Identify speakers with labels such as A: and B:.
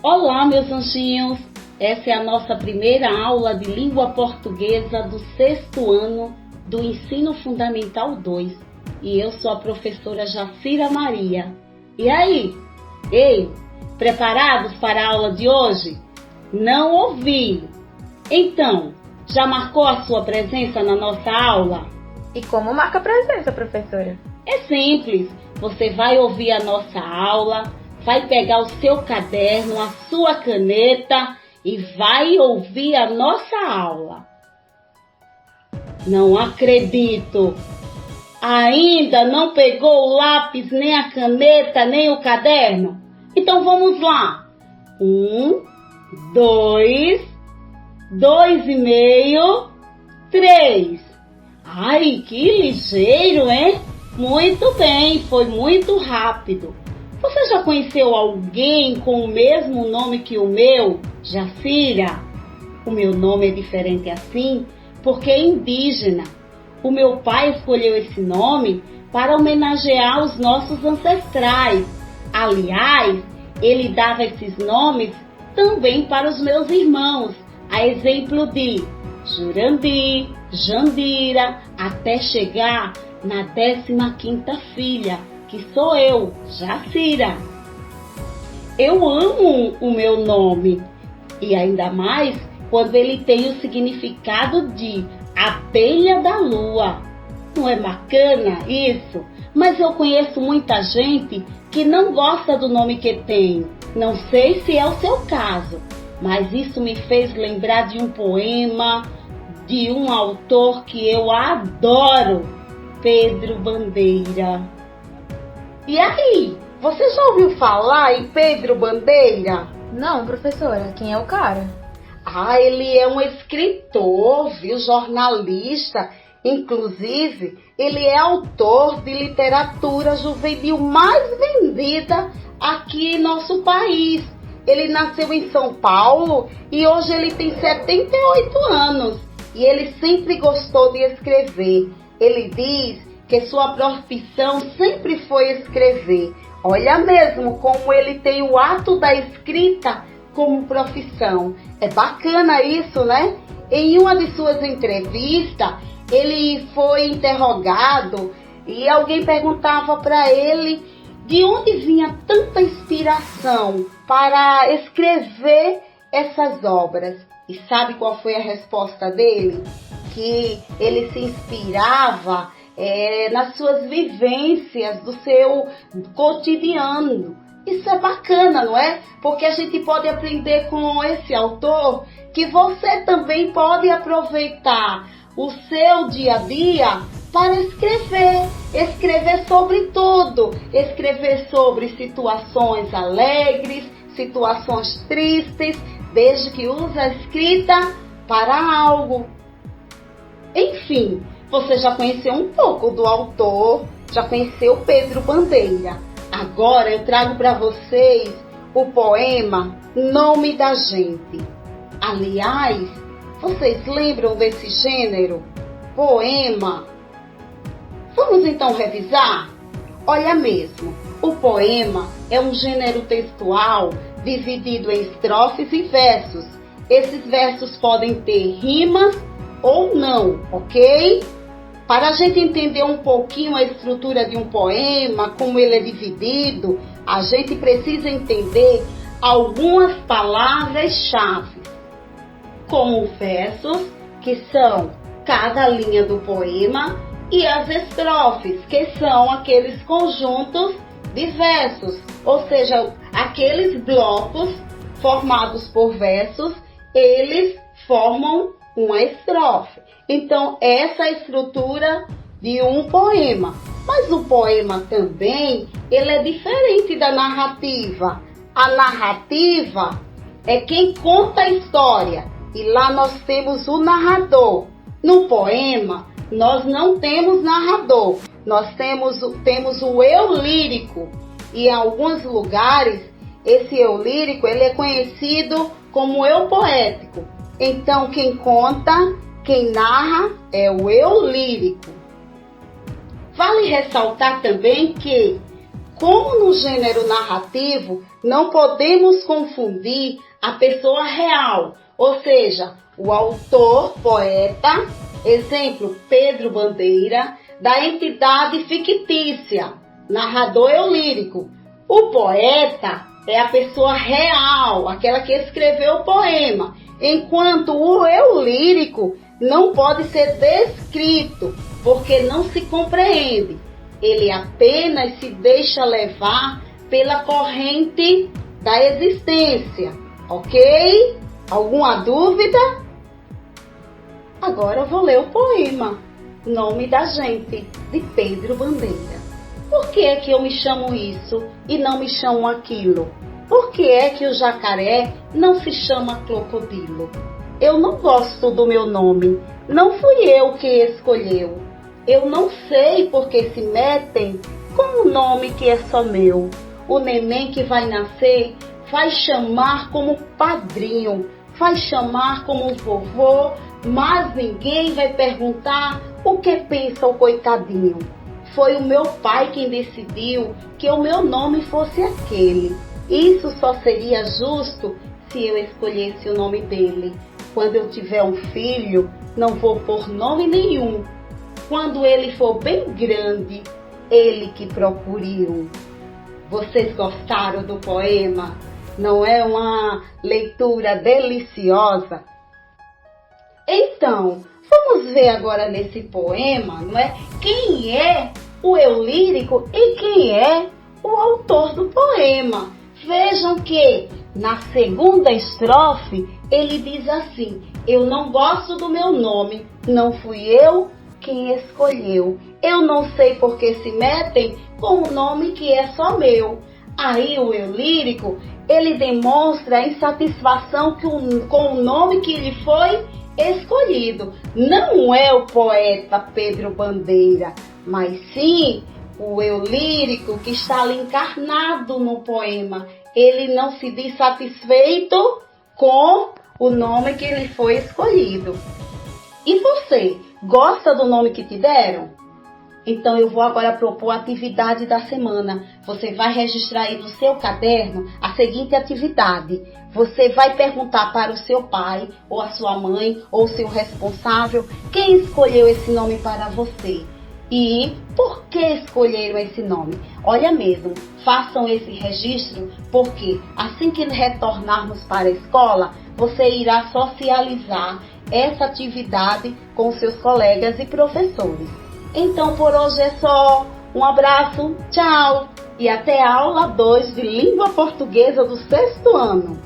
A: Olá, meus anjinhos! Essa é a nossa primeira aula de língua portuguesa do 6º ano do Ensino Fundamental 2. E eu sou a professora Jacira Maria. E aí? Ei, preparados para a aula de hoje? Não ouvi! Então, já marcou a sua presença na nossa aula?
B: E como marca a presença, professora?
A: É simples, você vai ouvir a nossa aula, vai pegar o seu caderno, a sua caneta e vai ouvir a nossa aula. Não acredito! Ainda não pegou o lápis, nem a caneta, nem o caderno? Então vamos lá! 1, 2, 2,5, 3. Ai, que ligeiro, hein? Muito bem, foi muito rápido. Você já conheceu alguém com o mesmo nome que o meu, Jacira? O meu nome é diferente assim porque é indígena. O meu pai escolheu esse nome para homenagear os nossos ancestrais. Aliás, ele dava esses nomes também para os meus irmãos, a exemplo de Jurandi, Jandira, até chegar na 15ª filha, que sou eu, Jacira. Eu amo o meu nome, e ainda mais quando ele tem o significado de abelha da lua. Não é bacana isso? Mas eu conheço muita gente que não gosta do nome que tem. Não sei se é o seu caso, mas isso me fez lembrar de um poema de um autor que eu adoro, Pedro Bandeira. E aí, você já ouviu falar em Pedro Bandeira?
B: Não, professora, quem é o cara?
A: Ele é um escritor, viu, jornalista. Inclusive, ele é autor de literatura juvenil mais vendida aqui em nosso país. Ele nasceu em São Paulo e hoje ele tem 78 anos. E ele sempre gostou de escrever. Ele diz que sua profissão sempre foi escrever. Olha mesmo como ele tem o ato da escrita como profissão. É bacana isso, né? Em uma de suas entrevistas, ele foi interrogado e alguém perguntava para ele de onde vinha tanta inspiração para escrever essas obras. E sabe qual foi a resposta dele? Que ele se inspirava nas suas vivências do seu cotidiano. Isso é bacana, não é? Porque a gente pode aprender com esse autor que você também pode aproveitar o seu dia a dia para escrever sobre tudo, escrever sobre situações alegres, situações tristes, desde que use a escrita para algo. Enfim, você já conheceu um pouco do autor, já conheceu Pedro Bandeira. Agora eu trago para vocês o poema Nome da Gente. Aliás, vocês lembram desse gênero? Poema. Vamos então revisar? Olha mesmo, o poema é um gênero textual dividido em estrofes e versos. Esses versos podem ter rimas ou não, ok? Para a gente entender um pouquinho a estrutura de um poema, como ele é dividido, a gente precisa entender algumas palavras-chave, como versos, que são cada linha do poema, e as estrofes, que são aqueles conjuntos de versos, ou seja, aqueles blocos formados por versos, eles formam uma estrofe. Então, essa é a estrutura de um poema. Mas o poema também, ele é diferente da narrativa. A narrativa é quem conta a história. E lá nós temos o narrador. No poema, nós não temos narrador. Nós temos o eu lírico. E em alguns lugares, esse eu lírico, ele é conhecido como eu poético. Então, quem conta, quem narra é o eu lírico. Vale ressaltar também que Como no gênero narrativo, não podemos confundir a pessoa real, ou seja, o autor, poeta, exemplo, Pedro Bandeira, da entidade fictícia, narrador eulírico. O poeta é a pessoa real, aquela que escreveu o poema, enquanto o eulírico não pode ser descrito, porque não se compreende. Ele apenas se deixa levar pela corrente da existência, ok? Alguma dúvida? Agora eu vou ler o poema Nome da Gente, de Pedro Bandeira. Por que é que eu me chamo isso e não me chamo aquilo? Por que é que o jacaré não se chama crocodilo? Eu não gosto do meu nome, não fui eu que escolheu. Eu não sei por que se metem com o nome que é só meu. O neném que vai nascer vai chamar como padrinho, vai chamar como vovô, mas ninguém vai perguntar o que pensa o coitadinho. Foi o meu pai quem decidiu que o meu nome fosse aquele. Isso só seria justo se eu escolhesse o nome dele. Quando eu tiver um filho, não vou pôr nome nenhum. Quando ele for bem grande, ele que procure um. Vocês gostaram do poema? Não é uma leitura deliciosa? Então, vamos ver agora nesse poema, não é? Quem é o eulírico e quem é o autor do poema. Vejam que na segunda estrofe ele diz assim: eu não gosto do meu nome, não fui eu quem escolheu. Eu não sei por que se metem com o nome que é só meu. Aí o eulírico, ele demonstra a insatisfação com o nome que lhe foi escolhido. Não é o poeta Pedro Bandeira, mas sim o eulírico que está ali encarnado no poema. Ele não se diz satisfeito com o nome que lhe foi escolhido. E você, gosta do nome que te deram? Então eu vou agora propor a atividade da semana. Você vai registrar aí no seu caderno a seguinte atividade. Você vai perguntar para o seu pai, ou a sua mãe, ou o seu responsável, quem escolheu esse nome para você. E por que escolheram esse nome? Olha mesmo, façam esse registro, porque assim que retornarmos para a escola, você irá socializar essa atividade com seus colegas e professores. Então por hoje é só. Um abraço, tchau! E até a aula 2 de Língua Portuguesa do 6º ano.